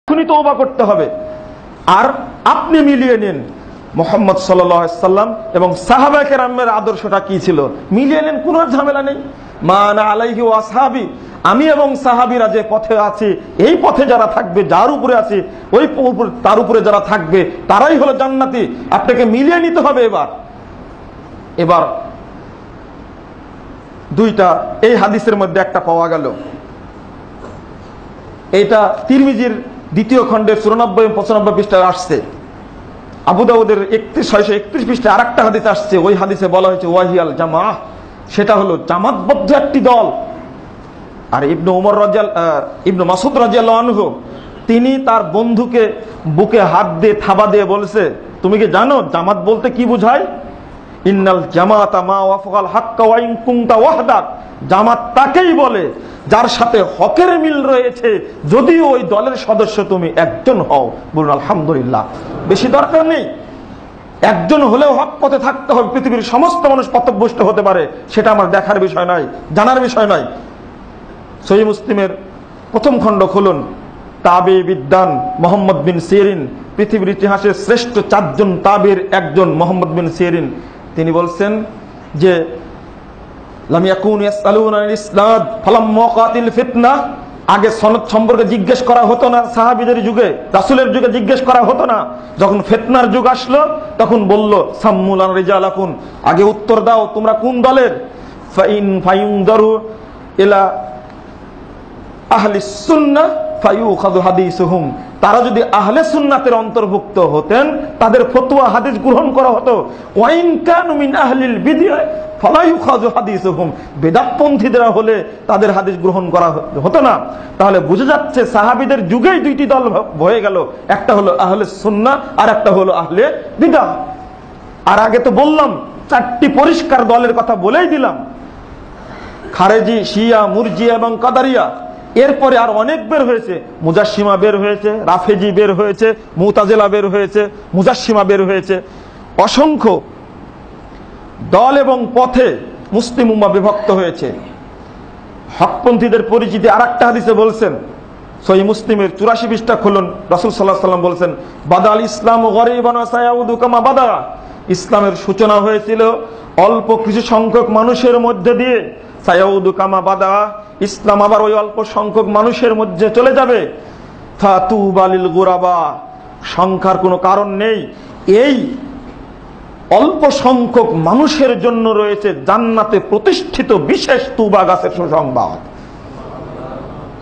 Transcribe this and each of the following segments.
এখনই তওবা করতে হবে। আর আপনি মিলিয়ে নিন মুহাম্মদ সাল্লাল্লাহু আলাইহি সাল্লাম এবং সাহাবায়ে কেরামের আদর্শটা কি ছিল, মিলিয়ে নিন, কোনো ঝামেলা নেই। মা আনা আলাইহি ওয়া আসহাবি, আমি এবং সাহাবীরা যে পথে আছি, এই পথে যারা থাকবে, যার উপরে আছি, ওই তার উপরে যারা থাকবে তারাই হলো জান্নাতি। আপনাকে মিলিয়ে নিতে হবে। এবার দুইটা এই হাদিসের মধ্যে একটা পাওয়া গেল, এটা তিরমিজির দ্বিতীয় খণ্ডের 94 এবং 95 পৃষ্ঠায় আসছে। আবু দাউদের 631 পৃষ্ঠায় আরেকটা হাদিস আসছে। ওই হাদিসে বলা হয়েছে ওয়াহিয়াল জামাআহ, সেটা হলো জামাতবদ্ধ একটি দল। আর ইবনে মাসউদ রাদিয়াল্লাহু আনহু তিনি তার বন্ধুকে বুকে হাত দিয়ে থাবা দিয়ে বলছে, তুমি কি জানো জামাত বলতে কি বোঝায়? ইন্নাল জামাতা মা ওয়াফাকাল হাক্কা ওয়া ইন কুনতা ওয়াহদাক, জামাত তাকেই বলে যার সাথে হকের মিল রয়েছে, যদিও ওই দলের সদস্য তুমি একজন হও। বলুন আলহামদুলিল্লাহ। বেশি দরকার নেই, একজন হলেও হক পথে থাকতে হবে। পৃথিবীর সমস্ত মানুষ পথভ্রষ্ট হতে পারে, সেটা আমার দেখার বিষয় নয়, জানার বিষয় নয়। সহিহ মুসলিমের প্রথম খণ্ড খুলুন, তাবি বিদ্যান মুহাম্মদ বিন সিরিন, পৃথিবীর ইতিহাসের শ্রেষ্ঠ 4 জন তাবির একজন মুহাম্মদ বিন সিরিন, তিনি বলছেন যে লাম ইয়াকুন ইয়াসআলুনা আনিল ইসনাদ ফালাম্মা ওয়াকাতিল ফিতনা, আগে সনদ সম্পর্কে জিজ্ঞেস করা হতো না, সাহাবীদের যুগে, রাসূলের যুগে জিজ্ঞেস করা হতো না। যখন ফিতনার যুগ আসলো তখন বলল সাম্মুলান রিজালাকুন, আগে উত্তর দাও তোমরা কোন দলের। ফাইনদারু ইলা আহলি সুন্নাহ ফায়ুখাযু হাদিসুহুম, তারা যদি আহলে সুন্নাতের অন্তর্ভুক্ত হতেন তাদের ফতোয়া হাদিস গ্রহণ করা হতো। ওয়াইন কানু মিন আহলিল বিদআহ ফালা ইউখাযু হাদিসুহুম, বিদআতপন্থীরা হলে তাদের হাদিস গ্রহণ করা হতো না। তাহলে বোঝা যাচ্ছে সাহাবীদের যুগেই দুইটি দল হয়ে গেল, একটা হলো আহলে সুন্নাহ আর একটা হলো আহলে বিদআহ। আর আগে তো বললাম 4টি পরিষ্কার দলের কথা বলেই দিলাম, খারেজি, শিয়া, মুরজিয়া এবং কাদারিয়া। এরপরে আর অনেক বের হয়েছে, মুজাসসিমা বের হয়েছে, রাফেজি বের হয়েছে, মুতাজিলা বের হয়েছে, মুজাসসিমা বের হয়েছে। অসংখ্য দল এবং পথে মুসলিম উম্মাহ বিভক্ত হয়েছে। হকপন্থীদের পরিচিতি আরেকটা হাদিসে বলছেন, সহিহ মুসলিমের 84 পৃষ্ঠা খুলুন, রাসূল সাল্লাল্লাহু আলাইহি ওয়াসাল্লাম বলছেন বাদাল ইসলামু গরীবান ওয়া সায়াউদু কামা বাদা, ইসলামের সূচনা হয়েছিল অল্প কিছু সংখ্যক মানুষের মধ্যে দিয়ে, সায়াউদু কামা বাদা, ইসলাম আবার ওই অল্প সংখ্যক মানুষের মধ্যে চলে যাবে। ফাতুবা লিল গুরাবা, সংখ্যার কোনো কারণ নেই, এই অল্প সংখ্যক মানুষের জন্য রয়েছে জান্নাতে প্রতিষ্ঠিত বিশেষ তুবা গাছের সুসংবাদ,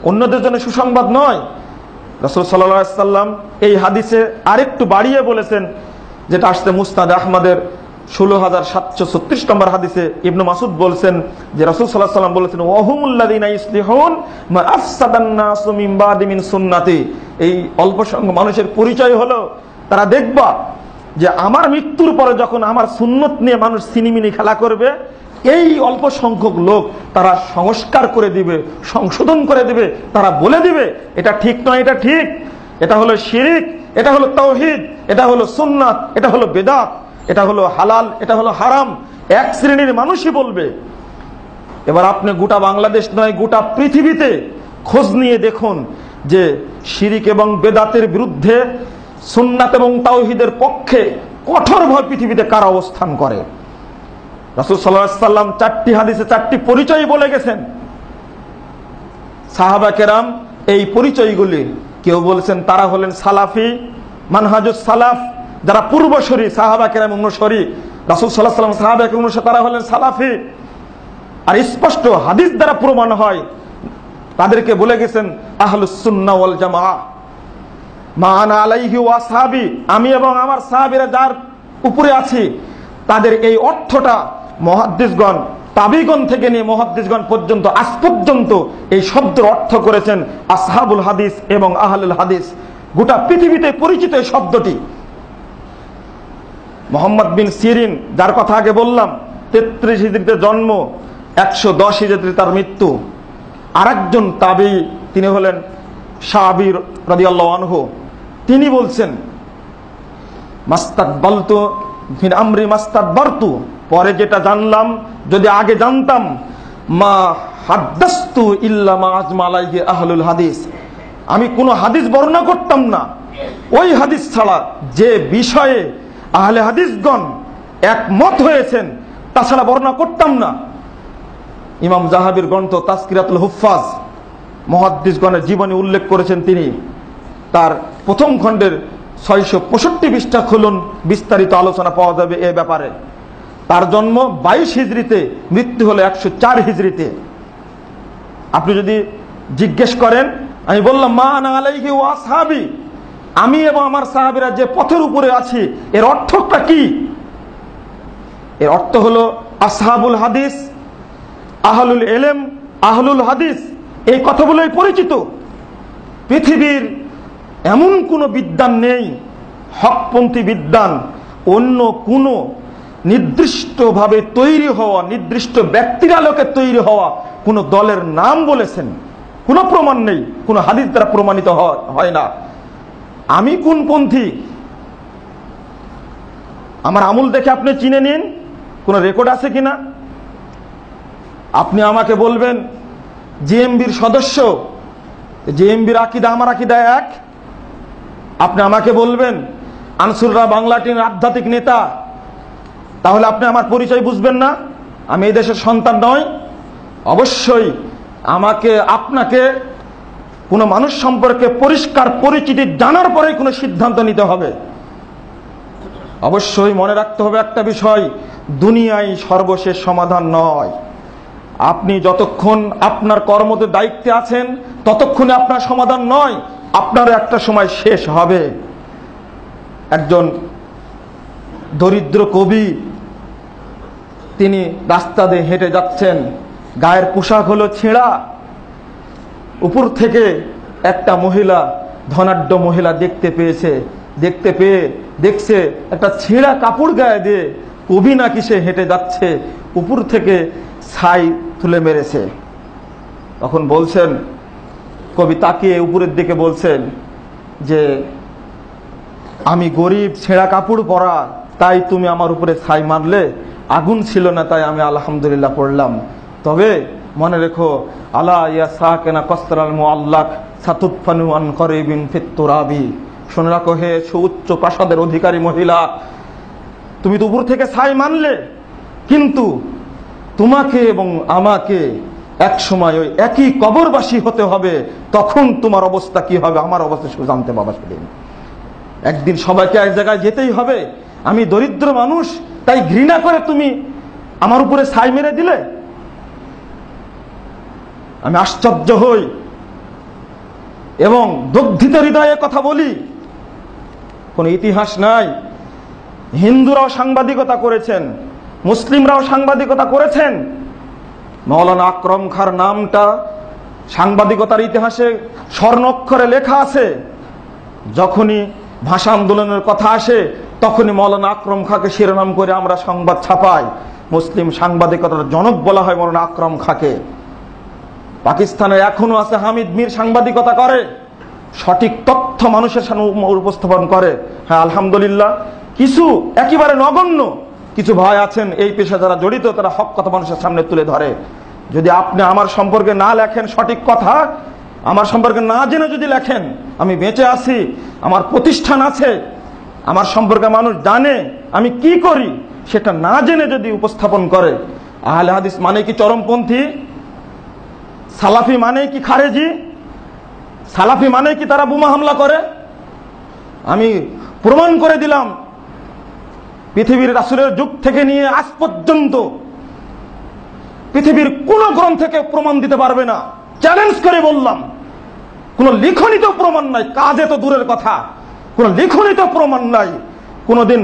অন্যদের জন্য সুসংবাদ নয়। রাসূল সাল্লাল্লাহু আলাইহি ওয়াসাল্লাম এই হাদিসে আরেকটু বাড়িয়ে বলেছেন, যেটা আসছে মুসনাদ আহমদের 16736 নম্বর হাদিসে ইবনে মাসউদ বলছেন যে রাসূল সাল্লাল্লাহু আলাইহি ওয়াসাল্লাম বলেছেন ওয়াহুমুল্লাযিনা ইসলিহুন মা আফসাদান নাসু মিন বাদি মিন সুন্নতি, এই অল্প সংখ্যক মানুষের পরিচয় হলো তারা দেখবা যে আমার মৃত্যুর পরে যখন আমার সুন্নত নিয়ে মানুষ সিনিমিনি খেলা করবে, এই অল্প সংখ্যক লোক তারা সংস্কার করে দিবে, সংশোধন করে দিবে, তারা বলে দিবে এটা ঠিক নয়, এটা ঠিক, এটা হলো শিরক, এটা হলো তাওহীদ, এটা হলো সুন্নাত, এটা হলো বিদআত, এটা হলো হালাল, এটা হলো হারাম। এক শ্রেণীর মানুষই বলবে। এবার আপনি গোটা বাংলাদেশ নয়, গোটা পৃথিবীতে খোঁজ নিয়ে দেখুন যে শিরক এবং বেদাতের বিরুদ্ধে, সুন্নাত এবং তাওহীদের পক্ষে কঠোরভাবে পৃথিবীতে কারা অবস্থান করে। রাসূল সাল্লাল্লাহু আলাইহি ওয়াসাল্লাম 4টি হাদিসে 4টি পরিচয় বলে গেছেন। সাহাবা কেরাম এই পরিচয়গুলি, কেউ বলেছেন তারা হলেন সালাফি, মানহাজুস সালাফ, যারা পূর্বসরী সাহাবা কেরাম অনুসরী, রাসূল সাল্লাল্লাহু আলাইহি ওয়াসাল্লাম সাহাবা কেরাম অনুসরী, তারা হলেন সালাফি। আর স্পষ্ট হাদিস দ্বারা প্রমাণ হয় তাদেরকে বলে গেছেন আহলুস সুন্নাহ ওয়াল জামাআহ, মা আনা আলাইহি ওয়া আসহাবি, আমি এবং আমার সাহাবীরা যার উপরে আছি। তাদের এই অর্থটা মুহাদ্দিসগণ, তাবিগণ থেকে নিয়ে মুহাদ্দিসগণ পর্যন্ত আজ পর্যন্ত এই শব্দের অর্থ করেছেন আসহাবুল হাদিস এবং আহলুল হাদিস। গোটা পৃথিবীতে পরিচিত এই শব্দটি। মুহাম্মদ বিন সিরিন, যার কথা আগে বললাম, 33 হিজরিতে জন্ম, 110 হিজরিতে তার মৃত্যু। আরেকজন তাবি, তিনি হলেন শাআবী রাদিয়াল্লাহু আনহু, তিনি বলছেন মাস্তাদবালতু ফিন আমরি মাস্তাদবারতু, পরে যেটা জানলাম যদি আগে জানতাম, মা হাদ্দাসতু ইল্লা মা আজমা আলাইহি আহলুল হাদিস, আমি কোনো হাদিস বর্ণনা করতাম না ওই হাদিস ছাড়া, যে বিষয়ে আহলে হাদিসগণ একমত হয়েছেন তাছাড়া বর্ণনা করতাম না। ইমাম যাহাবীর গ্রন্থ তাজকিরাতুল হুফাজ মুহাদ্দিসগণের জীবনী উল্লেখ করেছেন তিনি, তার প্রথম খণ্ডের 665 পৃষ্ঠা খুলুন, বিস্তারিত আলোচনা পাওয়া যাবে এ ব্যাপারে। তার জন্ম 22 হিজরিতে, মৃত্যু হলো 104 হিজরিতে। আপনি যদি জিজ্ঞেস করেন, আমি বললাম মা আনা আলাইহি ওয়া আসহাবি, আমি এবং আমার সাহাবীরা যে পথের উপরে আছি, এর অর্থটা কি? এর অর্থ হলো আসহাবুল হাদিস, আহলুল ইলম, আহলুল হাদিস, এই কথাগুলোই পরিচিত। পৃথিবীর এমন কোনো বিদ্বান নেই, হকপন্থী বিদ্বান, অন্য কোনো নির্দিষ্টভাবে তৈরি হওয়া, নির্দিষ্ট ব্যক্তির আলোকে তৈরি হওয়া কোনো দলের নাম বলেছেন, কোনো প্রমাণ নেই, কোনো হাদিস দ্বারা প্রমাণিত হয় না। আমি কোন পন্থী, আমার আমল দেখে আপনি চিনে নিন, কোনো রেকর্ড আছে কিনা। আপনি আমাকে বলবেন জেএমবির সদস্য, জেএমবির আকীদা আমার আকীদা এক। আপনি আমাকে বলবেন আনসারুল্লাহ বাংলা টিমের আধ্যাত্মিক নেতা, তাহলে আপনি আমার পরিচয় বুঝবেন না? আমি এই দেশের সন্তান নই? অবশ্যই আমাকে, আপনাকে কোনো মানুষ সম্পর্কে পরিষ্কার পরিচিতি জানার পরে কোনো সিদ্ধান্ত নিতে হবে। অবশ্যই মনে রাখতে হবে একটা বিষয়, দুনিয়ায় সর্বশেষ সমাধান নয়। আপনি যতক্ষণ আপনার কর্মতে দায়িত্বে আছেন ততক্ষণে আপনার সমাধান নয়, আপনার একটা সময় শেষ হবে। একজন দরিদ্র কবি, তিনি রাস্তা দিয়ে হেঁটে যাচ্ছেন, গায়ের পোশাক হলো ছেঁড়া, উপর থেকে একটা মহিলা, ধনাঢ্য মহিলা দেখতে পেয়েছে, দেখতে পেয়ে দেখছে একটা ছেঁড়া কাপড় গায়ে দিয়ে কবি নাকি সে হেঁটে যাচ্ছে, উপর থেকে ছাই তুলে মেরেছে। তখন বলছেন, কবি তাকিয়ে উপরের দিকে বলছেন যে আমি গরিব, ছেঁড়া কাপড় পরা, তাই তুমি আমার উপরে ছাই মারলে, আগুন ছিল না তাই আমি আলহামদুলিল্লাহ পড়লাম। তবে মনে রেখো, আলা ইয়া সাকিনা কসরাল মুআল্লাক সাতুদফানু আন করিবিন ফিত তুরাবি, শুনে রাখো হে সুউচ্চ প্রাসাদের অধিকারী মহিলা, তুমি তো উপর থেকে ছাই মানলে, কিন্তু তোমাকে এবং আমাকে এক সময় ওই একই কবরবাসী হতে হবে। তখন তোমার অবস্থা কি হবে, আমার অবস্থা শুধু জানতে পারবা সেদিন। একদিন সবাইকে এক জায়গায় যেতেই হবে। আমি দরিদ্র মানুষ, তাই ঘৃণা করে তুমি আমার উপরে ছাই মেরে দিলে। আমি আশ্চর্য হই এবং দগ্ধিত হৃদয়ে কথা বলি। কোন ইতিহাস নাই। হিন্দুরাও সাংবাদিকতা করেছেন, মুসলিমরাও সাংবাদিকতা করেছেন। মাওলানা আকরম খাঁর নামটা সাংবাদিকতার ইতিহাসে স্বর্ণাক্ষরে লেখা আছে। যখনই ভাষা আন্দোলনের কথা আসে তখনই মাওলানা আকরম খাঁকে শিরোনাম করে আমরা সংবাদ ছাপাই। মুসলিম সাংবাদিকতার জনক বলা হয় মাওলানা আকরম খাঁকে। পাকিস্তানে এখনো আছে হামিদ মীর, সাংবাদিকতা করে, সঠিক তথ্য মানুষের সামনে উপস্থাপন করে। হ্যাঁ, আলহামদুলিল্লাহ, কিছু একেবারে নগণ্য কিছু ভাই আছেন এই পেশা যারা জড়িত, তারা হক কথা মানুষের সামনে তুলে ধরে। যদি আপনি আমার সম্পর্কে না লেখেন সঠিক কথা, আমার সম্পর্কে না জেনে যদি লেখেন, আমি বেঁচে আছি, আমার প্রতিষ্ঠান আছে, আমার সম্পর্কে মানুষ জানে আমি কি করি, সেটা না জেনে যদি উপস্থাপন করে, আহলে হাদিস মানে কি চরমপন্থী? সালাফি মানে কি খারেজি? সালাফি মানে কি তারা বোমা হামলা করে? আমি প্রমাণ করে দিলাম, পৃথিবীর রাসূলের যুগ থেকে নিয়ে আজ পর্যন্ত পৃথিবীর কোন গ্রন্থ থেকে প্রমাণ দিতে পারবে না। চ্যালেঞ্জ করে বললাম, কোন লিখনিত প্রমাণ নাই, কাজে তো দূরের কথা, কোন লিখনিত প্রমাণ নাই। কোনদিন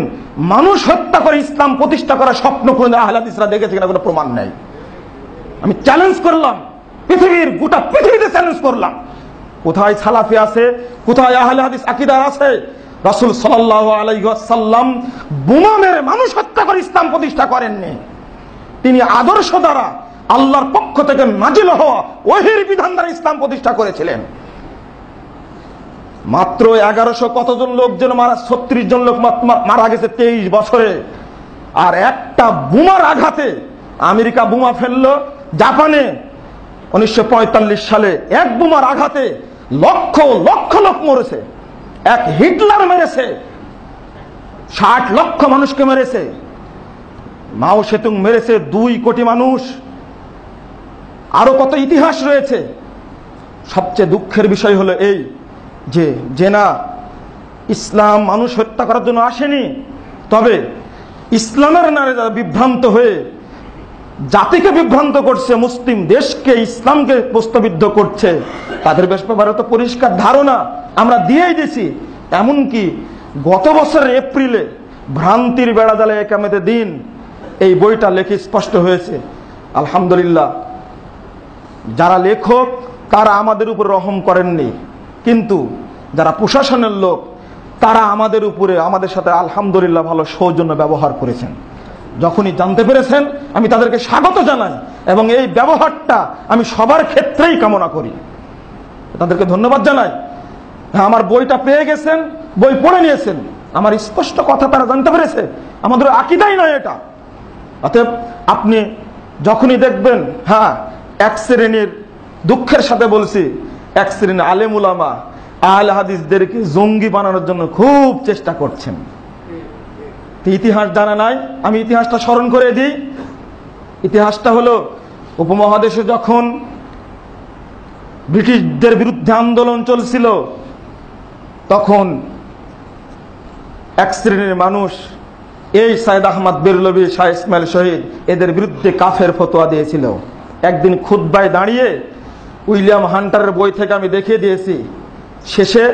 মানুষ হত্যা করে ইসলাম প্রতিষ্ঠা করার স্বপ্ন কোন আহলে হাদিসরা দেখেছে কিনা কোনো প্রমাণ নাই। আমি চ্যালেঞ্জ করলাম, পৃথিবীর গোটা পৃথিবীতে চ্যালেঞ্জ করলাম, কোথায় সালাফি আছে, কোথায় আহলে হাদিস আকীদা আছে? রাসূল সাল্লাল্লাহু আলাইহি ওয়াসাল্লাম বোমা মেরে মানুষ হত্যা করে ইসলাম প্রতিষ্ঠা করেননি। তিনি আদর্শ দ্বারা আল্লাহর পক্ষ থেকে নাজিল হওয়া ওহীর বিধান দ্বারা ইসলাম প্রতিষ্ঠা করেছিলেন। মাত্র 1100 কতজন লোক যেন মারা, 36 জন লোক মারা গেছে 23 বছরে। আর একটা বোমার আঘাতে আমেরিকা বোমা ফেললো জাপানে 1945 সালে, এক বোমার আঘাতে লক্ষ লক্ষ লোক মরেছে। এক হিটলার মেরেছে, 60 লক্ষ মানুষকে মেরেছে। মাও সেতুং মেরেছে 2 কোটি মানুষ। আরো কত ইতিহাস রয়েছে। সবচেয়ে দুঃখের বিষয় হলো এই যে না, ইসলাম মানুষ হত্যা করার জন্য আসেনি, তবে ইসলামের নামে যারা বিভ্রান্ত হয়ে জাতিকে বিভ্রান্ত করছে, মুসলিম দেশকে, ইসলামকে প্রশ্নবিদ্ধ করছে, তাদের ব্যাপারে তো পরিষ্কার ধারণা আমরা দিয়েই দিছি। এমনকি গত বছরের এপ্রিলে ভ্রান্তির বেড়াজালে একামতের দিন এই বইটা লেখে স্পষ্ট হয়েছে। আলহামদুলিল্লাহ, যারা লেখক তারা আমাদের উপর রহম করেননি, কিন্তু যারা প্রশাসনের লোক তারা আমাদের উপরে, আমাদের সাথে আলহামদুলিল্লাহ ভালো সৌজন্য ব্যবহার করেছেন। যখনই জানতে পেরেছেন আমি তাদেরকে স্বাগত জানাই, এবং এই ব্যবহারটা আমি সবার ক্ষেত্রেই কামনা করি, তাদেরকে ধন্যবাদ জানাই। হ্যাঁ, আমার বইটা পেয়ে গেছেন, বই পড়ে নিয়েছেন, আমার স্পষ্ট কথা তারা জানতে পেরেছে। আমাদের আকীদাই নয় এটা। অতএব আপনি যখনই দেখবেন, হ্যাঁ, এক শ্রেণীর, দুঃখের সাথে বলছি, এক শ্রেণীর আলেম উলামা আহলে হাদিসদেরকে জঙ্গি বানানোর জন্য খুব চেষ্টা করছেন। ইতিহাস জানা নাই, আমি ইতিহাসটা স্মরণ করে দিই। ইতিহাসটা হলো, উপমহাদেশে যখন ব্রিটিশদের বিরুদ্ধে আন্দোলন চলছিল, তখন এক শ্রেণীর মানুষ, এই সাইদ আহমদ বেরলভী, শাহ ইসমাইল শহীদ, এদের বিরুদ্ধে কাফের ফতোয়া দিয়েছিল। একদিন খুতবায় দাঁড়িয়ে উইলিয়াম হান্টারের বই থেকে আমি দেখিয়ে দিয়েছি, শেষে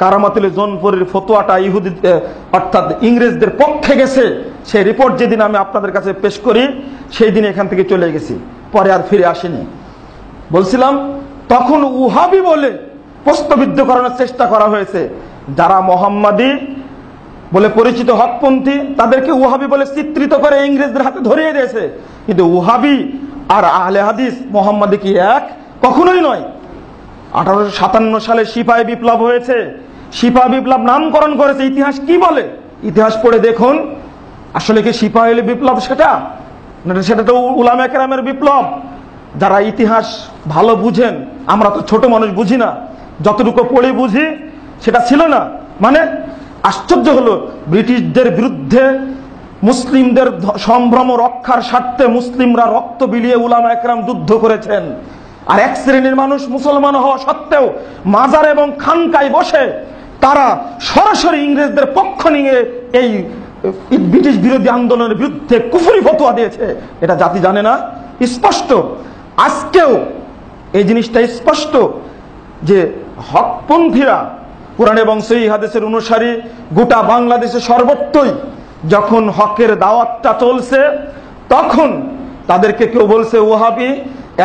কারামাতুল জোনপুরের ফতোয়াটা ইহুদি অর্থাৎ ইংরেজদের পক্ষে গেছে। সেই রিপোর্ট যেদিন আমি আপনাদের কাছে পেশ করি, সেই দিন এখান থেকে চলে গেছি, পরে আর ফিরে আসেনি। বলছিলাম, তখন উহাবি বলে প্রশ্নবিদ্ধ করানোর চেষ্টা করা হয়েছে। যারা মোহাম্মদী বলে পরিচিত হকপন্থী, তাদেরকে উহাবি বলে চিত্রিত করে ইংরেজদের হাতে ধরিয়ে দিয়েছে। কিন্তু উহাবি আর আহলে হাদিস, মোহাম্মদী কি এক? কখনোই নয়। 1857 সালে সিপাহী বিপ্লব হয়েছে। সিপাহী বিপ্লব নামকরণ করেছে। ইতিহাস কি বলে? ইতিহাস পড়ে দেখুন, আসলে কি সিপাহী বিপ্লব সেটা? সেটা তো উলামায়ে কেরামের বিপ্লব। যারা ইতিহাস ভালো বুঝেন, আমরা তো ছোট মানুষ, বুঝি না, যতটুকু পড়ে বুঝি সেটা ছিল না। মানে আশ্চর্য হলো, ব্রিটিশদের বিরুদ্ধে মুসলিমদের সম্ভ্রম রক্ষার স্বার্থে মুসলিমরা রক্ত বিলিয়ে উলামায়ে কেরাম যুদ্ধ করেছেন। আর এক শ্রেণীর মানুষ মুসলমান হওয়া সত্ত্বেও মাজার এবং খানকায় বসে তারা সরাসরি ইংরেজদের পক্ষ নিয়ে এই ব্রিটিশ বিরোধী আন্দোলনের বিরুদ্ধে কুফরি ফতোয়া দিয়েছে। এটা জাতি জানে না? স্পষ্ট। আজকেও এই জিনিসটা স্পষ্ট যে হকপন্থীরা, কুরআন এবং সহিহ হাদিসের অনুসারী গোটা বাংলাদেশে সর্বত্রই যখন হকের দাওয়াতটা চলছে, তখন তাদেরকে কেউ বলছে ওহাবি,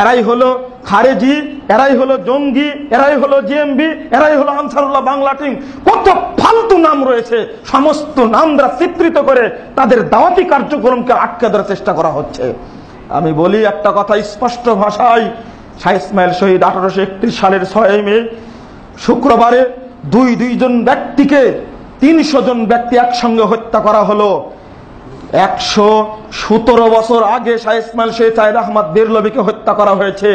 এরাই হলো খারেজি, এরাই হলো জঙ্গি, এরাই হলো জিএমবি, এরাই হলো আনসারুল্লাহ বাংলা টিম। কত ফালতু নাম রয়েছে, সমস্ত নাম দ্বারা চিত্রিত করে তাদের দাওয়াতি কার্যক্রমকে আটকে দেওয়ার চেষ্টা করা হচ্ছে। আমি বলি একটা কথা স্পষ্ট ভাষায়, শাহ ইসমাইল শহীদ 1831 সালের 6 মে শুক্রবারে দুইজন ব্যক্তিকে 300 জন ব্যক্তি একসঙ্গে হত্যা করা হলো। 117 বছর আগে শাহ ইসমাইল শহীদ সাইদ আহমদ বেরলভীকে হত্যা করা হয়েছে।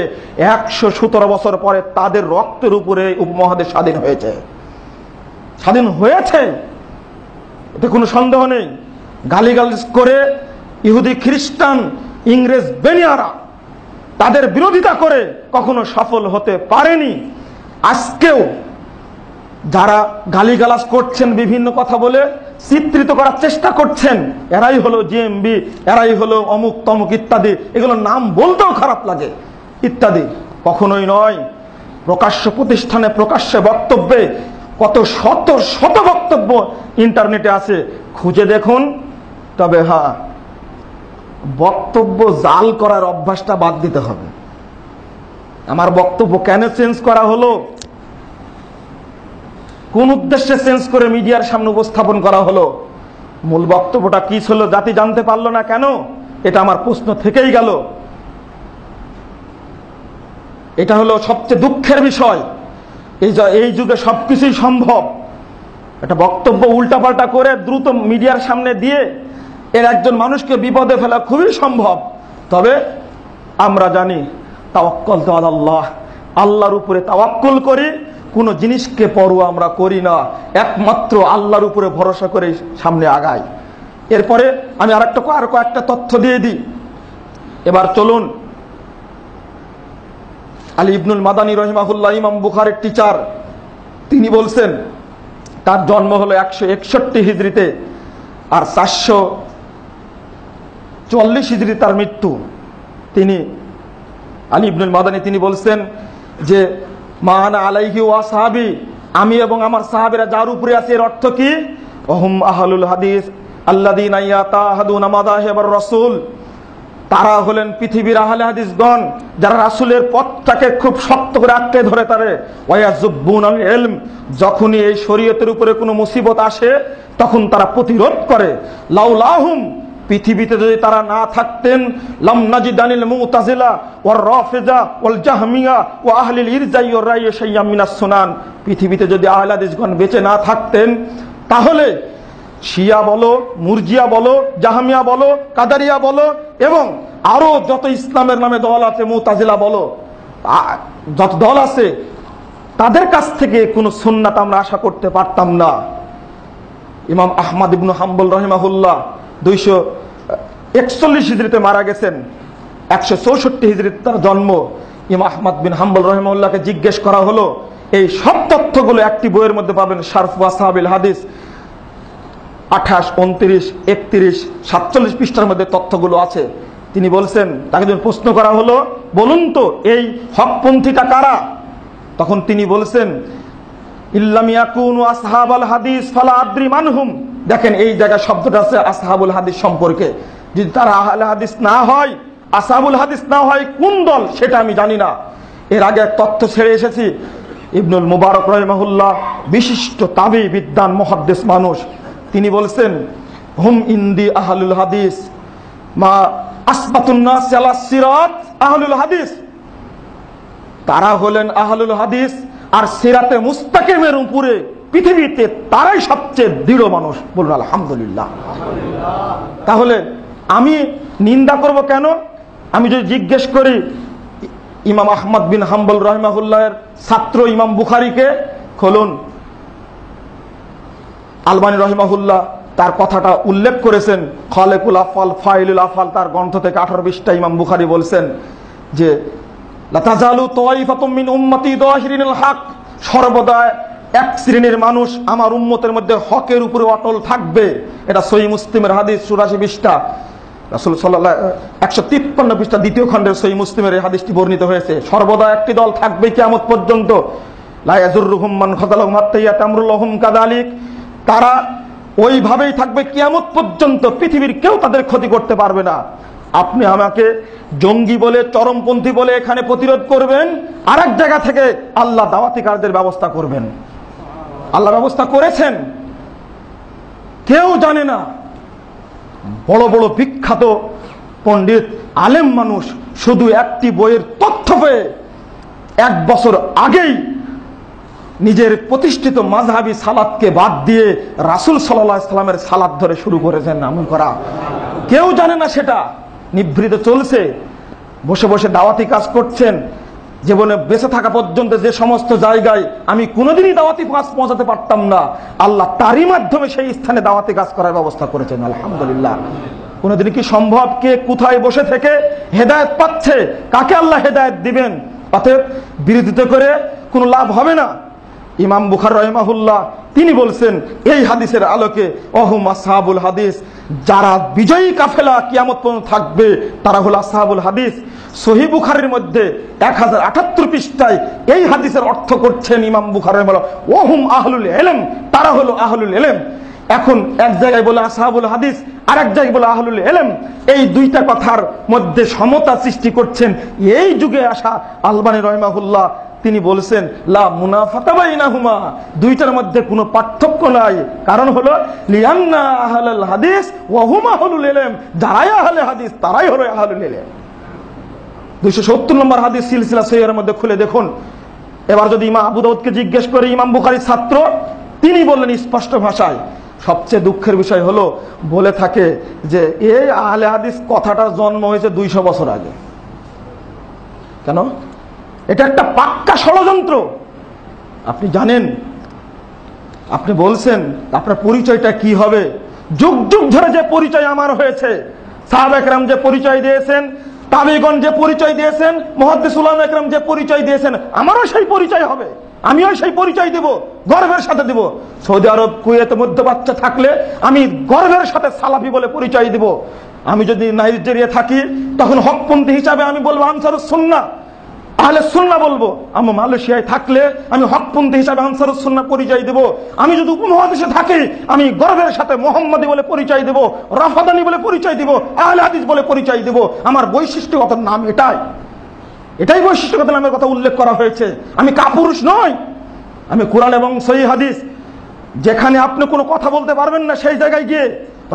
117 বছর পরে তাদের রক্তের উপরে উপমহাদেশ স্বাধীন হয়েছে। স্বাধীন হয়েছে, এতে কোনো সন্দেহ নেই। গালিগালাজ করে ইহুদি, খ্রিস্টান, ইংরেজ বেনিয়ারা তাদের বিরোধিতা করে কখনো সফল হতে পারেনি। আজকেও যারা গালিগালাজ করছেন, বিভিন্ন কথা বলে চিত্রিত করার চেষ্টা করছেন, এরাই হলো জিএমবি, এরাই হলো অমুক তমুক ইত্যাদি, এগুলো নাম বলতেও খারাপ লাগে ইত্যাদি। কখনোই নয়। প্রকাশ্য প্রতিষ্ঠানে, প্রকাশ্যে বক্তব্যে কত শত শত বক্তব্য ইন্টারনেটে আছে, খুঁজে দেখুন। তবে হ্যাঁ, বক্তব্য জাল করার অভ্যাসটা বাদ দিতে হবে। আমার বক্তব্য কেন চেঞ্জ করা হলো, কোন উদ্দেশ্যে চেঞ্জ করে মিডিয়ার সামনে উপস্থাপন করা হলো, মূল বক্তব্যটা কি ছিল জাতি জানতে পারলো না কেন? এটা আমার প্রশ্ন থেকেই গেল। এটা হলো সবচেয়ে দুঃখের বিষয়। এই যুগে সবকিছুই সম্ভব। একটা বক্তব্য উল্টাপাল্টা করে দ্রুত মিডিয়ার সামনে দিয়ে এর একজন মানুষকে বিপদে ফেলা খুবই সম্ভব। তবে আমরা জানি তাওয়াক্কুল তো আলাল্লাহ, আল্লাহর উপরে তাওয়াক্কুল করি, কোনো জিনিসকে পরোয়া আমরা করি না, একমাত্র আল্লাহর উপরে ভরসা করে সামনে আগাই। এরপরে আমি আরো কয়েকটা তথ্য দিয়ে দিই। এবার চলুন, আলী ইবনুল মাদানী রহিমাহুল্লাহ, ইমাম বুখারীর টিচার, তিনি বলছেন তার জন্ম হলো 161 হিজরিতে আর 444 হিজরি তার মৃত্যু। তিনি আলী ইবনুল মাদানী তিনি বলছেন যে মা আনা আলাইহি ওয়া সাহাবী, আমি এবং আমার সাহাবীরা যার উপরে আছে, এর অর্থ কি? ওহুম আহলুল হাদিস আল্লাযীনা ইয়াতাহাদুনা মাযাহিবার রাসূল, তারা হলেন পৃথিবীর আহলে হাদিসগণ যারা রাসূলের পথটাকে খুব শক্ত করে আঁকড়ে ধরে তারে। ওয়ায়াজুবুনাল ইলম, যখনই এই শরীয়তের উপরে কোনো মুসিবত আসে তখন তারা প্রতিরোধ করে। লাউলাহুম, পৃথিবীতে যদি তারা না থাকতেন, লাম নাজিদানিল মুতাজিলা ওয়ার রাফিজা ওয়াল জাহমিয়া ওয়া আহলিল ইরজাই ওয়ার রাই শাইয়্যাম মিনাস সুনান, পৃথিবীতে যদি আহলে হাদিসগণ বেঁচে না থাকতেন তাহলে শিয়া বলো, মুরজিয়া বলো, জাহমিয়া বলো, কাদারিয়া বলো এবং আরো যত ইসলামের নামে দল আছে, মুতাজিলা বলো, যত দল আছে, তাদের কাছ থেকে কোনো সুন্নাত আমরা আশা করতে পারতাম না। ইমাম আহমদ ইবনে হাম্বল রাহিমাহুল্লাহ 241 হিজরিতে মারা গেছেন, 164 হিজরিতে তার জন্ম। ইমাম আহমদ বিন হাম্বল রাহিমাহুল্লাহকে জিজ্ঞেস করা হলো, এই সব তথ্যগুলো একটি বইয়ের মধ্যে পাবেন, শারফ আসহাবিল হাদিস, 28, 29, 31, 47 পৃষ্ঠার মধ্যে তথ্যগুলো আছে। তিনি বলছেন, তাকে যখন প্রশ্ন করা হলো, বলুন তো এই হকপন্থীটা কারা? তখন তিনি বলছেন, ইল্লাম ইয়াকুনু আসহাবাল হাদিস ফালা আদ্রি মানহুম। দেখেন এই জায়গায় শব্দটা আছে আসহাবুল হাদিস সম্পর্কে, যদি তারা আহলে হাদিস না হয়, আসহাবুল হাদিস না হয়, কোন দল সেটা আমি জানি না। এর আগে এক তথ্য ছেড়ে এসেছি, ইবনুল মুবারক রাহিমাহুল্লাহ বিশিষ্ট তাবি বিদ্বান মুহাদ্দিস মানুষ, তিনি বলছেন হুম ইন্দি আহলুল হাদিস মা আসবাতুন নাস আলা সিরাত আহলুল হাদিস, তারা হলেন আহলুল হাদিস আর সিরাতে মুস্তাকিমের উপরে পৃথিবীতে তারাই সবচেয়ে দৃঢ় মানুষ। বলুন আলহামদুলিল্লাহ। তাহলে আমি নিন্দা করব কেন? আমি যদি জিজ্ঞেস করি ইমাম আহমদ বিন হাম্বল রাহিমাহুল্লাহের ছাত্র ইমাম বুখারীকে, খুলুন, আলবানী রাহিমাহুল্লাহ তার কথাটা উল্লেখ করেছেন, খালেকুল আফাল ফাইলুল আফাল, তার গ্রন্থ থেকে 18 পৃষ্ঠা ইমাম বুখারী বলছেন যে লা তাজালু তাইফাতুম মিন উম্মতি যাহিরিনাল হক, সর্বদা এক শ্রেণীর মানুষ আমার উম্মতের মধ্যে হকের উপরে অটল থাকবে। এটা সহিহ মুসলিমের হাদিস, 84 পৃষ্ঠা, রাসূল সাল্লাল্লাহু 153 পৃষ্ঠা দ্বিতীয় খণ্ডের সহিহ মুসলিমের এই হাদিসটি বর্ণিত হয়েছে। সর্বদা একটি দল থাকবে কিয়ামত পর্যন্ত, লা ইয়াজুররুহুম মান খাযালাহুম হাত্তা ইয়াতামরুল্লাহুম কাযালিক, তারা ওইভাবেই থাকবে কিয়ামত পর্যন্ত, পৃথিবীর কেউ তাদের ক্ষতি করতে পারবে না। আপনি আমাকে জঙ্গি বলে, চরমপন্থী বলে এখানে প্রতিরোধ করবেন, আর এক জায়গা থেকে আল্লাহ দাওয়াতি কাজের ব্যবস্থা করবেন। আল্লাহ ব্যবস্থা করেছেন, কেউ জানে না। বড় বড় বিখ্যাত পণ্ডিত আলেম মানুষ শুধু একটি বইয়ের তথ্য পেয়ে 1 বছর আগেই নিজের প্রতিষ্ঠিত মাযহাবী সালাতকে বাদ দিয়ে রাসূল সাল্লাল্লাহু আলাইহি সাল্লামের সালাত ধরে শুরু করেছেন আমল করা। কেউ জানে না, সেটা নিভৃত চলছে, বসে বসে দাওয়াতি কাজ করছেন। জীবনে বেঁচে থাকা পর্যন্ত যে সমস্ত জায়গায় আমি কোনোদিনই দাওয়াতি কাজ পৌঁছাতে পারতাম না, আল্লাহ তারই মাধ্যমে সেই স্থানে দাওয়াতি কাজ করার ব্যবস্থা করেছেন, আলহামদুলিল্লাহ। কোনোদিন কি সম্ভব? কে কোথায় বসে থেকে হেদায়েত পাচ্ছে, কাকে আল্লাহ হেদায়েত দিবেন? অতএব বিরোধিতা করে কোনো লাভ হবে না। ইমাম বুখারী রাহিমাহুল্লাহ তিনি বলছেন এই হাদিসের আলোকে, ওহুম আসহাবুল হাদিস, যারা বিজয়ী কাফেলা কিয়ামত পর্যন্ত থাকবে তারা হলো আসহাবুল হাদিস। সহিহ বুখারীর মধ্যে 1078 পৃষ্ঠায় এই হাদিসের অর্থ করছেন ইমাম বুখারী রাহিমাহুল্লাহ, ওহুম আহলুল ইলম, তারা হলো আহলুল ইলম। এখন এক জায়গায় বলে আসহাবুল হাদিস, আর এক জায়গায় বলে আহলুল ইলম, এই দুইটা কথার মধ্যে সমতা সৃষ্টি করছেন এই যুগে আসা আলবানী রাহিমাহুল্লাহ। তিনি বলছেন লা মুনাফাতা বাইনাহুমা, দুইটার মধ্যে কোনো পার্থক্য নাই। কারণ হলো লিআন্না আহলুল হাদিস ওয়া হুম আহলুল ইলম, যারাই আহলে হাদিস তারাই হলো আহলুল ইলম। 270 নম্বর হাদিস সিলসিলা সহিহের মধ্যে খুলে দেখুন। এবার যদি ইমাম আবু দাউদকে জিজ্ঞেস করে, ইমাম বুখারীর ছাত্র, তিনি বললেন স্পষ্ট ভাষায়, সবচেয়ে দুঃখের বিষয় হলো বলে থাকে যে এই আহলে হাদিস কথাটার জন্ম হয়েছে 200 বছর আগে। কেন? এটা একটা পাক্কা ষড়যন্ত্র। আপনি জানেন, আপনি বলছেন আপনার পরিচয়টা কি হবে? যুগ যুগ ধরে যে পরিচয় আমার হয়েছে, সাহাবা একরাম যে পরিচয় দিয়েছেন, তাবেঈগণ যে পরিচয় দিয়েছেন, মুহাদ্দিস উলামা একরাম যে পরিচয় দিয়েছেন, আমারও সেই পরিচয় হবে, আমিও সেই পরিচয় দেব, গর্বের সাথে দেব। সৌদি আরব, কুয়েতে মধ্যপ্রাচ্যে থাকলে আমি গর্বের সাথে সালাফি বলে পরিচয় দেব। আমি যদি নাইজেরিয়া থাকি তখন হকপন্থী হিসাবে আমি বলবো আনসারুস সুন্নাহ, আহলে সুন্নাহ বলবো। আমি মালয়েশিয়ায় থাকলে আমি হকপন্থী হিসাবে আনসারুস সুন্নাহ পরিচয় দেব। আমি যদি উপমহাদেশে থাকি আমি গর্বের সাথে মুহাম্মাদি বলে পরিচয় দেব, রাফাদানি বলে পরিচয় দেব, আহলে হাদিস বলে পরিচয় দেব। আমার বৈশিষ্ট্যগত নাম এটাই বৈশিষ্ট্যগত নামের কথা উল্লেখ করা হয়েছে। আমি কাপুরুষ নই, আমি কোরআন এবং সহিহ হাদিস, যেখানে আপনি কোনো কথা বলতে পারবেন না সেই জায়গায় গিয়ে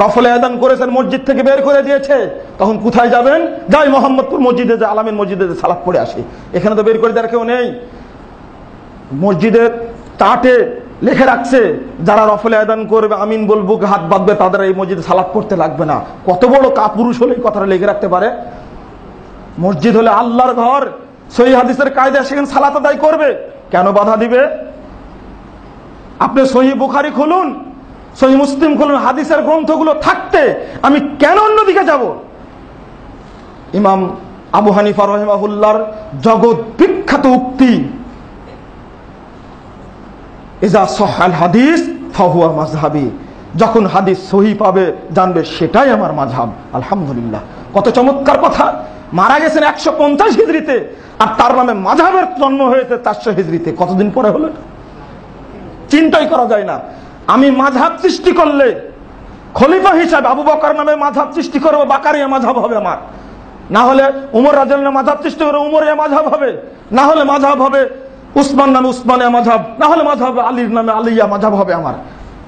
রফলে আযান করেছেন, মসজিদ থেকে বের করে দিয়েছে, তখন কোথায় যাবেন? যাই মোহাম্মদপুর মসজিদে, যে আলামিন মসজিদে সালাত পড়ে আসি। এখানে তো বের করে দেওয়ার কেউ নেই। মসজিদের চার্টে লিখে রাখছে যারা রফলে আযান করবে, আমিন বলবো, হাত বাঁধবে, তাদের এই মসজিদে সালাত পড়তে লাগবে না। কত বড় কাপুরুষ হলে এই কথাটা লিখে রাখতে পারে? মসজিদ হলে আল্লাহর ঘর, সহিহ হাদিসের কায়দা, সেখানে সালাত আদায় করবে, কেন বাধা দিবে? আপনি সহিহ বুখারী খুলুন, সহিহ মুসলিম খুলুন, হাদিসের গ্রন্থগুলো থাকতে আমি কেন অন্যদিকে যাব? ইমাম আবু হানিফা রাহিমাহুল্লাহর জগৎ বিখ্যাত উক্তি, ইজা সাহাল হাদিস ফাহুয়া মাযহাবি, যখন হাদিস সহিহ পাবে জানবে সেটাই আমার মাযহাব। আলহামদুলিল্লাহ, কত চমৎকার কথা। মারা গেছেন 150 হিজরিতে, আর তার নামে মাযহাবের জন্ম হয়েছে 400 হিজরিতে। কতদিন পরে হলো? চিন্তাই করা যায় না। আমি মাযহাব সৃষ্টি করলে খলিফা হিসাবে আবু বকর নামে মাযহাব সৃষ্টি করবো, বাকারিয়া মাযহাব হবে আমার। না হলে উমর রাদিয়াল্লাহু আনহু মাযহাব সৃষ্টি করে উমরিয়া মাযহাব হবে, না হলে মাযহাব হবে উসমান নামে উসমানিয়া মাযহাব, না হলে মাযহাব আলীর নামে আলিয়া মাযহাব হবে আমার।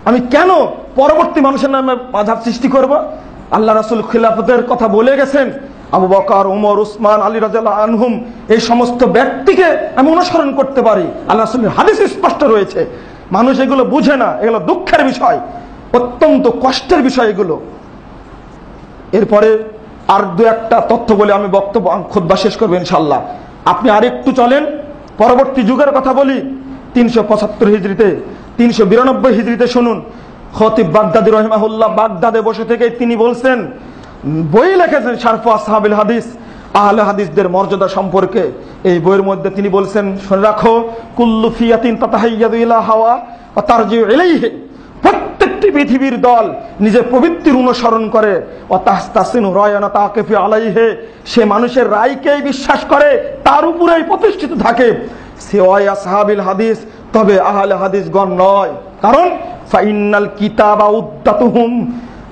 আমি কেন পরবর্তী মানুষের নামে মাযহাব সৃষ্টি করব? আল্লাহ রাসূল খিলাফতের কথা বলে গেছেন, আবু বকর, উমর, উসমান, আলী রাদিয়াল্লাহু আনহুম, এই সমস্ত ব্যক্তিকে আমি অনুসরণ করতে পারি। আল্লাহ রাসূলের হাদিসে স্পষ্ট রয়েছে। মানুষ এগুলো বুঝে না, এগুলো দুঃখের বিষয়, অত্যন্ত কষ্টের বিষয় এগুলো। এরপরে আর দু একটা তথ্য বলে আমি বক্তব্য খুতবা শেষ করবো ইনশাআল্লাহ। আপনি আরেকটু চলেন, পরবর্তী যুগের কথা বলি। 375 হিজরিতে, 392 হিজরিতে শুনুন, খতিব বাগদাদি রাহিমাহুল্লাহ বাগদাদে বসে থেকে তিনি বলছেন, বই লিখেছেন শারফু আসহাবিল হাদিস, আহলে হাদিসদের মর্যাদা সম্পর্কে। এই বইয়ের মধ্যে তিনি বলছেন, শুনে রাখো, কুল্লু ফিয়াতিন তাতাহাইয়াদু ইলা হাওয়া ওয়া তারজিউ ইলাইহি, প্রত্যেকটি পৃথিবীর দল নিজের প্রবৃত্তির অনুসরণ করে, ওয়া তাহতাসিনু রায়ানা তাকিফি আলাইহি, সে মানুষের রায়কেই বিশ্বাস করে, তার উপরেই প্রতিষ্ঠিত থাকে। সিওয়াই আসহাবিল হাদিস, তবে আহলে হাদিসগণ নয়। কারণ ফাইনাল কিতাবা উদ্দাতুহুম,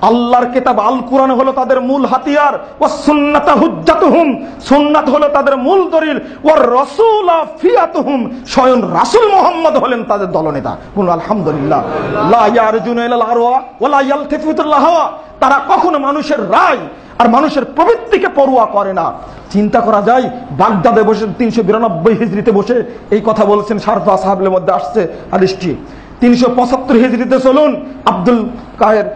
আল্লাহর কিতাব আল কোরআন হলো তাদের মূল হাতিয়ার, ওয়া সুন্নাতু হুজ্জাতুহুম, সুন্নাত হলো তাদের মূল দলিল, ওয়া রাসূলু ফিয়াতুহুম, স্বয়ং রাসূল মুহাম্মদ হলেন তাদের দলনেতা। বলুন আলহামদুলিল্লাহ। লা ইয়ারজুনা ইলাল আরওয়া ওয়া লা ইয়ালতাফিতু ইলাল হাওয়া, তারা কখনো মানুষের রায় আর মানুষের প্রবৃত্তিকে পরোয়া করে না। চিন্তা করা যায়, বাগদাদে বসে 392 হিজরিতে বসে এই কথা বলছেন। শারফু আসহাবের মধ্যে আসছে হাদিসটি। 375 হিজরিতে চলুন, আব্দুল কাহের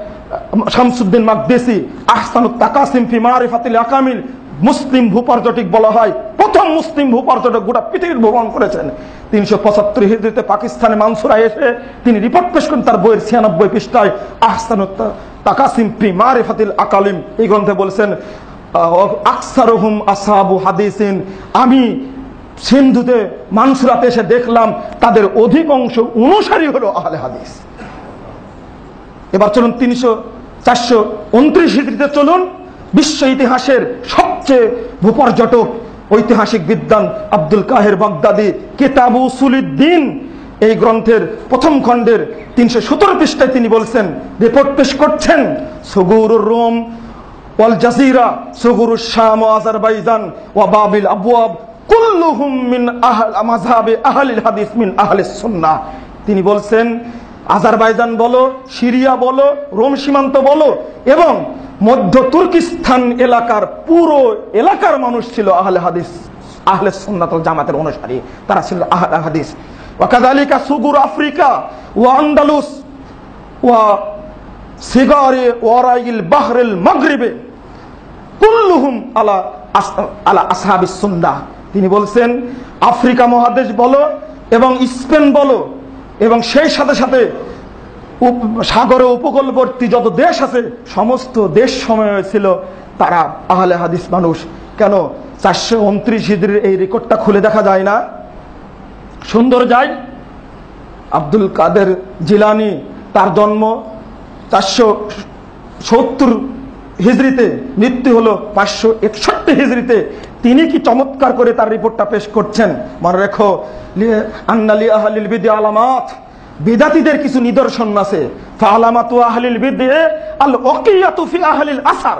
শামসুদ্দিন মাকদেসি আহসানুত তাকাসিম ফি মারিফাতিল আকামিল, মুসলিম ভূপর্যটক বলা হয়, প্রথম মুসলিম ভূপর্যটক, গোটা পৃথিবীর ভ্রমণ করেছেন। 375 হিজরিতে পাকিস্তানে মানসুরায় এসে তিনি রিপোর্ট পেশ করেন তার বইয়ের 96 পৃষ্ঠায়, আহসানুত তাকাসিম ফি মারিফাতিল আকালিম। এই গ্রন্থে বলছেন, আকসারুহুম আসহাবু হাদিসিন, আমি সিন্ধুতে মানসুরাতে এসে দেখলাম তাদের অধিকাংশ অনুসারী হলো আহলে হাদিস। এবার চলুন 429 হিজরিতে চলুন, বিশ্ব ইতিহাসের সবচেয়ে ভূপর্যটক ঐতিহাসিক বিদ্বান আব্দুল কাহের বাগদাদি কিতাব উসুলুদ্দিন, এই গ্রন্থের প্রথম খণ্ডের 317 পৃষ্ঠায় তিনি বলছেন, রিপোর্ট পেশ করছেন, সুগুরুর রোম ওয়াল জাজিরা, সুগুরুশ শাম ওয়া আযারবাইজান ওয়া বাবিল আবওয়াব কুল্লুহুম মিন মাযহাবি আহলিল হাদিস মিন আহলিস সুন্নাহ। তিনি বলছেন, আজারবাইজান বলো, সিরিয়া বলো, রোম সীমান্ত বলো, এবং মধ্য তুর্কিস্তান এলাকার পুরো এলাকার মানুষ ছিল আহলে হাদিস, আহলে সুন্নাত ওয়াল জামাতের অনুসারী, তারা ছিল আহলে হাদিস। ওয়া কাযালিকা সুগুর আফ্রিকা ওয়া আন্দালুস ওয়া সিগারে ওয়ারাইল বাহরিল মাগরিবে কুল্লুহুম আলা আসহাবিস সুন্নাহ। তিনি বলছেন, আফ্রিকা মহাদেশ বলো এবং স্পেন বলো, এবং সেই সাথে সাথে সাগরে উপকূলবর্তী যত দেশ আছে সমস্ত দেশ সময় ছিল তারা আহলে হাদিস মানুষ। কেন 429 হিজরির এই রেকর্ডটা খুলে দেখা যায় না? সুন্দর যায়। আব্দুল কাদের জিলানী, তার জন্ম 470 হিজরিতে, মৃত্যু হলো 561 হিজরিতে। তিনি কি চমৎকার করে তার রিপোর্টটা পেশ করছেন। মনে রেখো, আন্নালি আহলিল বিদআ আলামাত, বিদাতীদের কিছু নিদর্শন আছে। ফালামাতু আহলিল বিদআ আল ওয়াকিয়াতু ফি আহলিল আসার।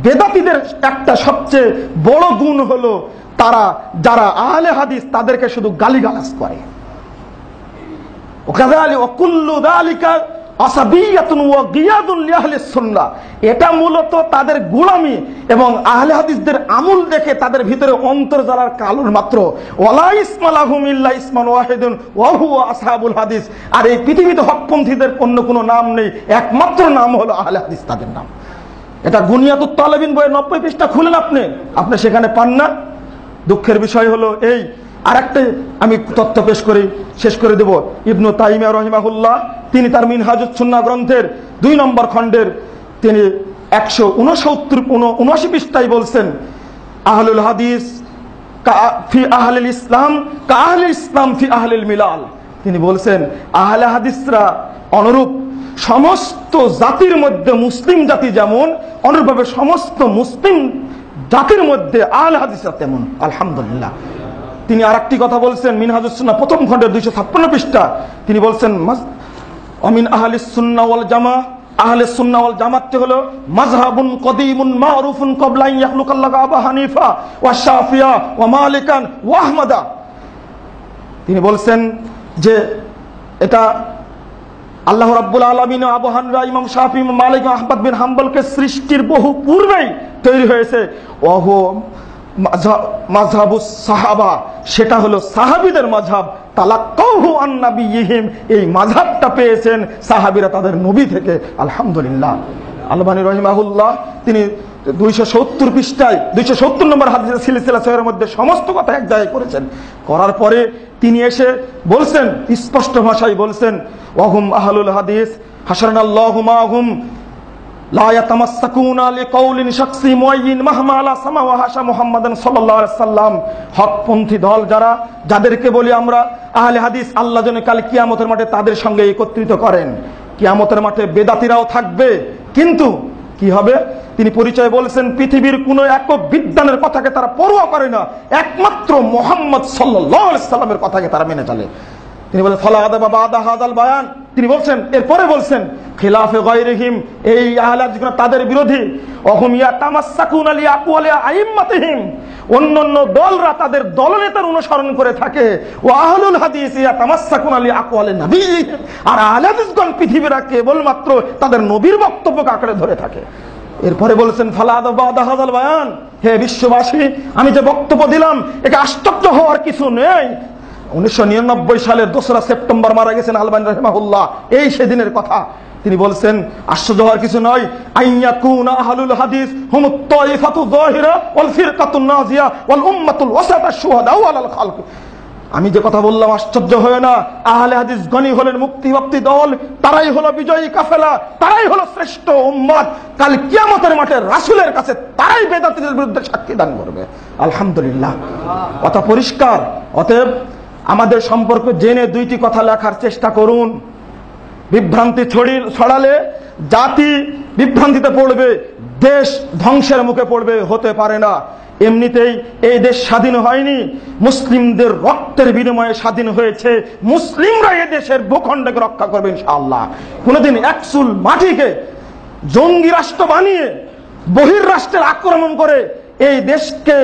বেদাতীদের একটা সবচেয়ে বড় গুণ হলো তারা যারা আহলে হাদিস তাদেরকে শুধু গালিগালাজ করে। ওয়াকাযালিকা ওয়া কুল্লু যালিকা আসাবিয়াতুন ওয়া গিয়াদুন লিআহলিস সুন্নাহ। এটা মূলত তাদের গোলামি এবং আহলে হাদিসদের আমল দেখে তাদের ভিতরে অন্তর জ্বালার কারণ মাত্র। ওয়ালা ইসমালাহুম ইল্লা ইসমান ওয়াহিদুন ওয়া হুয়া আসহাবুল হাদিস। আর এই পৃথিবীতে হকপন্থীদের অন্য কোনো নাম নেই, একমাত্র নাম হলো আহলে হাদিস, তাদের নাম। এটা গুনিয়াতুত তালেবিন বইয়ের 90 পৃষ্ঠা খুলেন আপনি সেখানে পান না। দুঃখের বিষয় হলো এই। আরেকটা আমি তথ্য পেশ করে শেষ করে দেব। ইবনু তাইমিয়া রাহিমাহুল্লাহ, তিনি তার মিনহাজুস সুন্নাহ গ্রন্থের 2 নম্বর খণ্ডের তিনি 179 পৃষ্ঠায় বলছেন, আহলুল হাদিস ফি আহলিল ইসলাম কা আহলিল ইসলাম ফি আহলিল মিলাল। তিনি বলছেন আহলে হাদিসরা অনুরূপ সমস্ত জাতির মধ্যে মুসলিম জাতি যেমন, অনুরূপভাবে সমস্ত মুসলিম জাতির মধ্যে আহলে হাদিসরা তেমন। আলহামদুলিল্লাহ। তিনি আরেকটি কথা বলছেন মিনহাজুস সুন্নাহ প্রথম খণ্ডের 256 পৃষ্ঠা। তিনি বলছেন আমিন আহলিস সুন্নাহ ওয়াল জামাআহ, আহলে সুন্নাহ ওয়াল জামাআত হলো মাযহাবুন কদীমুন মারুফুন ক্বাবলা আন ইয়াখলুকাল্লাহু আবু হানিফা ওয়া শাফিয়া ওয়া মালিকান ওয়া আহমাদা। তিনি বলছেন যে এটা আল্লাহ রাব্বুল আলামিন আবু হানিফা, ইমাম শাফি, ইমাম মালিক, আহমদ বিন হাম্বলকে সৃষ্টির বহু পূর্বেই তৈরি হয়েছে। ওহো মাযহাবুস সাহাবা, সেটা হলো সাহাবীদের মাযহাব। তালাক্কাহু আন নাবিয়িহিম, এই মাযহাবটা পেয়েছেন সাহাবীরা তাদের নবী থেকে। আলহামদুলিল্লাহ। আলবানী রাহিমাহুল্লাহ তিনি 270 পৃষ্ঠায় 270 নম্বর হাদিসের সিলসিলা সহিহের মধ্যে সমস্ত কথা এক জায়গায় করেছেন। করার পরে তিনি এসে বলছেন, স্পষ্ট ভাষায় বলছেন, ওয়াহুম আহলুল হাদিস হাশারনাল্লাহু মাহুম লা ইয়াতামাসসাকুনা লিকাউলিন শাখসি মুআয়্যিন মাহমা লা সামা ওয়া হাশা মুহাম্মাদান সাল্লাল্লাহু আলাইহি সাল্লাম। হকপন্থী দল যারা, যাদেরকে বলি আমরা আহলে হাদিস, আল্লাহ যেন কাল কিয়ামতের মাঠে তাদের সঙ্গে একত্রিত করেন। কিয়ামতের মাঠে বেদাতীরাও থাকবে, কিন্তু কি হবে? তিনি পরিচয় বলেছেন পৃথিবীর কোন একক বিদ্বানের কথাকে তারা পরোয়া করে না, একমাত্র মুহাম্মদ সাল্লাল্লাহু আলাইহি সাল্লামের কথাকে তারা মেনে চলে। তিনি বলেন ফালা আদাবা বাদা হাযাল বায়ান। তিনি বলছেন এরপরে বলছেন খিলাফে গায়রিহিম, এই আহলে হাদিস তাদের বিরোধী। ওহুম ইয়াতামাসসাকুনা লিআকওয়ালি আইম্মাতিহিম, অন্যান্য দলরা তাদের দলনেতার অনুসরণ করে থাকে। ওয়া আহলুল হাদিস ইয়াতামাসসাকুনা লিআকওয়ালি নবিয়্যিহিম, আর আহলে হাদিসগণ পৃথিবীরা কেবলমাত্র তাদের নবীর বক্তব্যকে আঁকড়ে ধরে থাকে। এরপরে বলেছেন ফালা আদাবা বাদা হাযাল বায়ান, হে বিশ্ববাসী, আমি যে বক্তব্য দিলাম একে আশ্চর্য হওয়ার কিছু নেই। 1999 সালের 2রা সেপ্টেম্বর মারা গেছেন আলবানী রাহিমাহুল্লাহ, এই সেদিনের কথা। তিনি বলছেন আশ্চর্য হওয়ার কিছু নয়। আইয়াকুনা আহলুল হাদিস হুমুত তাইফাতু যাহিরা ওয়াল ফিরকাতুন নাজিয়া ওয়াল উম্মাতুল ওয়াসাতা শুহাদা আলাল খালক। আমি যে কথা বললাম আশ্চর্য হয় না। আহলে হাদিস গণই হলেন মুক্তিপ্রাপ্তি দল, তারাই হলো বিজয়ী কাফেলা, তারাই হলো শ্রেষ্ঠ উম্মত। কাল কিয়ামতের মাঠে রাসূলের কাছে তারাই বেদাতীদের বিরুদ্ধে সাক্ষী দান করবে। আলহামদুলিল্লাহ। কথা পরিষ্কার। অতএব আমাদের সম্পর্কে জেনে 2টি কথা লেখার চেষ্টা করুন। বিভ্রান্তি ছড়ালে জাতি বিভ্রান্তিতে পড়বে, দেশ ধ্বংসের মুখে পড়বে, হতে পারে না। এমনিতেই এই দেশ স্বাধীন হয়নি, মুসলিমদের রক্তের বিনিময়ে স্বাধীন হয়েছে। মুসলিমরা এই দেশের ভূখণ্ডকে রক্ষা করবে ইনশাআল্লাহ। কোনদিন একচুল মাটিকে জঙ্গি রাষ্ট্র বানিয়ে বহির্রাষ্ট্রের আক্রমণ করে এই দেশকে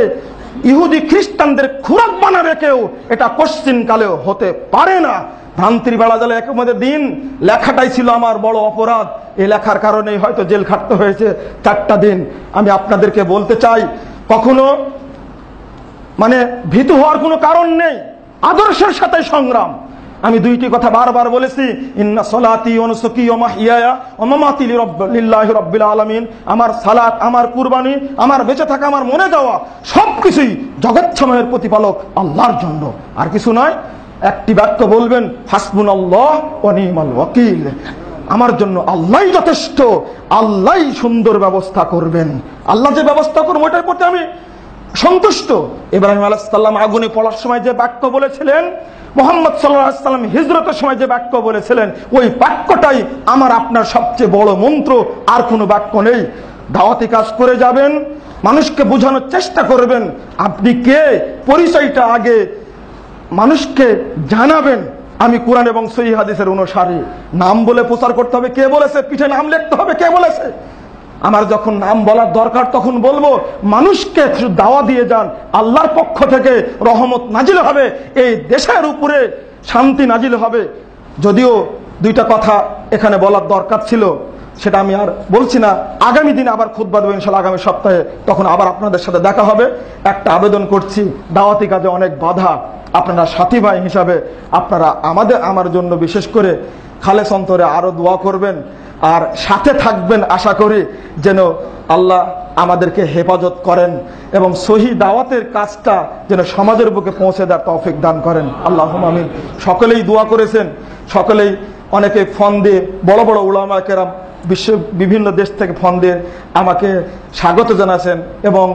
ইহুদি খ্রিস্টানদের খোরাক বানাবে কেউ, এটা কোশ্চিন কালেও হতে পারে না। ভ্রান্তির বেড়া জালে একের মধ্যে দিন লেখাটাই ছিল আমার বড় অপরাধ। এই লেখার কারণেই হয়তো জেল খাটতে হয়েছে 4টা দিন। আমি আপনাদেরকে বলতে চাই, কখনো ভীতু হওয়ার কোনো কারণ নেই, আদর্শের সাথে সংগ্রাম। আমি 2টি কথা বারবার বলেছি, ইন্না সলাতি ওয়া নুসুকি ওয়া মাহইয়ায়া ওয়া মামাতি লিল্লাহি রাব্বিল আলামিন। আমার সালাত, আমার কুরবানি, আমার বেঁচে থাকা, আমার মরে যাওয়া সবকিছুই জগৎসমূহের প্রতিপালক আল্লাহর জন্য, আর কিছু নয়। একটি বাক্য বলবেন, হাসবুনাল্লাহ ওয়া নি'মাল ওয়াকিল, আমার জন্য আল্লাহই যথেষ্ট, আল্লাহই সুন্দর ব্যবস্থা করবেন, আল্লাহ যে ব্যবস্থা করবেন ওইটার প্রতি আমি সন্তুষ্ট। ইব্রাহিম আলাইহিস সালাম আগুনে পড়ার সময় যে বাক্য বলেছিলেন, মুহাম্মদ সাল্লাল্লাহু আলাইহি সাল্লাম হিজরতের সময় যে বাক্য বলেছিলেন, ওই বাক্যটাই আমার আপনার সবচেয়ে বড় মন্ত্র, আর কোনো বাক্য নেই। দাওয়াতি কাজ করে যাবেন, মানুষকে বোঝানোর চেষ্টা করবেন আপনি কে, পরিচয়টা আগে মানুষকে জানাবেন। আমি কোরআন এবং সহিহ হাদিসের অনুসারী, নাম বলে প্রচার করতে হবে, কে বলেছে? পিঠে নাম লিখতে হবে, কে বলেছে? আমার যখন নাম বলার দরকার তখন বলবো। মানুষকে দাওয়া দিয়ে যান, আল্লাহর পক্ষ থেকে রহমত নাজিল হবে, এই দেশের উপরে শান্তি নাজিল হবে। যদিও দুইটা কথা এখানে বলার দরকার ছিল, সেটা আমি আর বলছি না। আগামী দিনে আবার খুতবা দেব ইনশাআল্লাহ, আগামী সপ্তাহে, তখন আবার আপনাদের সাথে দেখা হবে। একটা আবেদন করছি, দাওয়াতি কাজে অনেক বাধা, আপনারা সাথী ভাই হিসাবে আপনারা আমার জন্য বিশেষ করে খালেস অন্তরে আরো দোয়া করবেন, আর সাথে থাকবেন। আশা করি যেন আল্লাহ আমাদেরকে হেফাজত করেন এবং সহি দাওয়াতের কাজটা যেন সমাজের বুকে পৌঁছে দেওয়ার তৌফিক দান করেন। আল্লাহুম্মা আমিন। সকলেই দোয়া করেছেন, সকলেই অনেকে ফোন দিয়ে, বড় বড় উলামা কেরাম বিশ্বের বিভিন্ন দেশ থেকে ফোন দিয়ে আমাকে স্বাগত জানাচ্ছেন এবং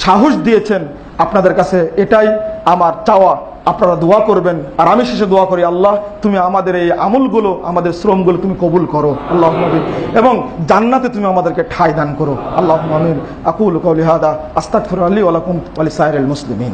সাহস দিয়েছেন। আপনাদের কাছে এটাই আমার চাওয়া, আপনারা দোয়া করবেন। আর আমি শেষে দোয়া করি, আল্লাহ তুমি আমাদের এই আমলগুলো, আমাদের শ্রমগুলো তুমি কবুল করো, আল্লাহুম্মা আমিন, এবং জান্নাতে তুমি আমাদেরকে ঠাঁই দান করো, আল্লাহুম্মা আমিন। আকুলু কাওলি হাদা আস্তাগফিরুল্লাহ লি ওয়া লাকুম ওয়া লিসাইরিল মুসলিমিন।